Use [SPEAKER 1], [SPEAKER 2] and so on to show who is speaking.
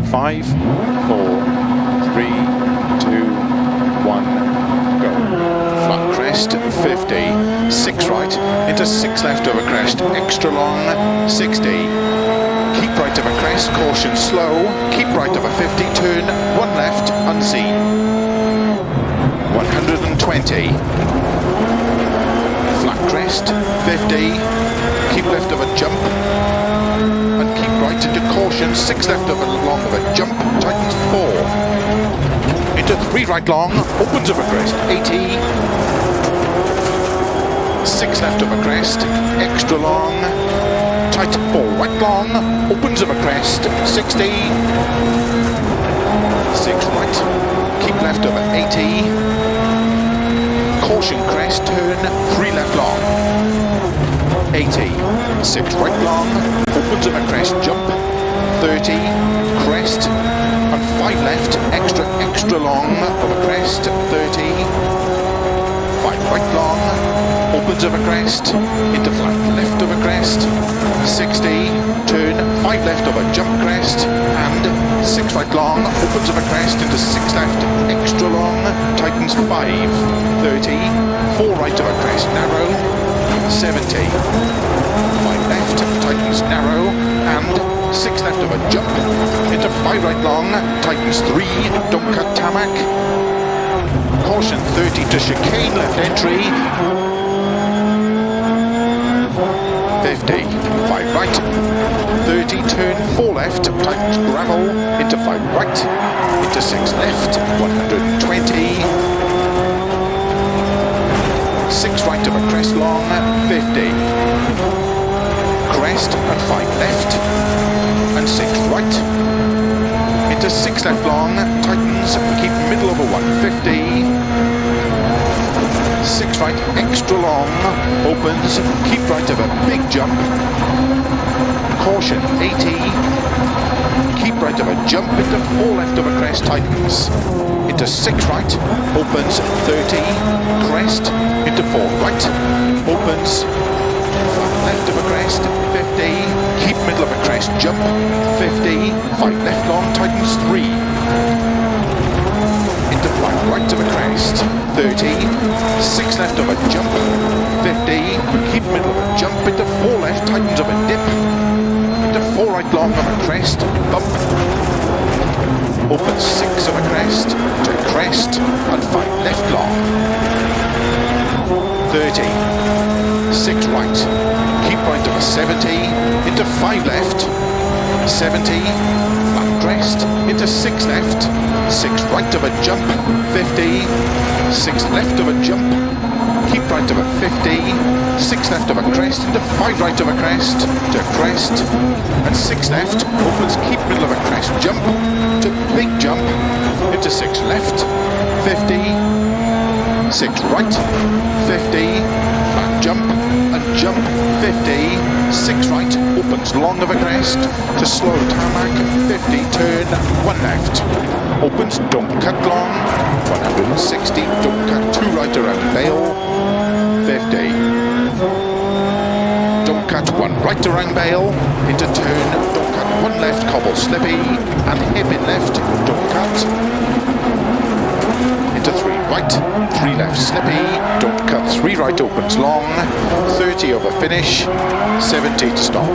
[SPEAKER 1] 5, 4, 3, 2, 1, go. Flat crest, 50, 6 right, into 6 left over crest, extra long, 60. Keep right of a crest, caution slow, keep right of a 50, turn, 1 left, unseen. 120. Flat crest, 50, keep left of a jump, and keep right into caution, 6 left of a long of a jump, tightens 4. Into 3 right long, opens of a crest, 80. 6 left of a crest, extra long, tight 4 right long, opens of a crest, 60. 6 right, keep left of a 80. Caution crest, turn 3 left long, 80. 6 right long, opens of a crest, jump, 30. Crest, and 5 left, extra long of a crest, 30. 5 right long, opens of a crest, into flat left of a crest, 60, turn 5 left of a jump crest, and 6 right long, opens of a crest, into 6 left, extra long, tightens 5, 30, 4 right of a crest, narrow, 70, 5 left, tightens narrow, and 6 left of a jump, into 5 right long, tightens 3, don't cut tarmac, caution 30 to chicane, left entry, 50, 5 right, 30, turn 4 left, tightens gravel, into 5 right, into 6 left, 120, 6 right of a crest long, 50, crest and 5 left, and 6 right, into 6 left long, tightens, keep middle of a 150, 6 right, extra long, opens, keep right of a big jump, caution 80, keep right of a jump, into 4 left of a crest, tightens, into 6 right, opens, 30, crest, into 4 right, opens, left of a crest, 50, keep middle of a crest, jump, 50, 5 left long, tightens 3, into 5 right of a crest, 30, 6 left of a jump, 50, keep middle of a jump, into 4 left, tightens of a dip, into 4 right long of a crest, bump, open 6 of a crest, to crest, and 5 left long, 30, 6 right, keep right of a 70, into 5 left, 70, flat crest, into 6 left, 6 right of a jump, 50, 6 left of a jump, keep right of a 50, 6 left of a crest, into 5 right of a crest, to crest, and 6 left, opens, keep middle of a crest, jump, to big jump, into 6 left, 50, 6 right, 50, flat jump, and jump, 50, 6 right, opens long of a crest, to slow tarmac, 50, turn, 1 left, opens, don't cut long, 160, don't cut 2 right around bail, 50, don't cut 1 right around bail, into turn, don't cut 1 left, cobble slippy, and hip in left, don't cut, into 3 right, 3 left slippy, don't cut 3 right, opens long, 30 over finish, 70 to stop.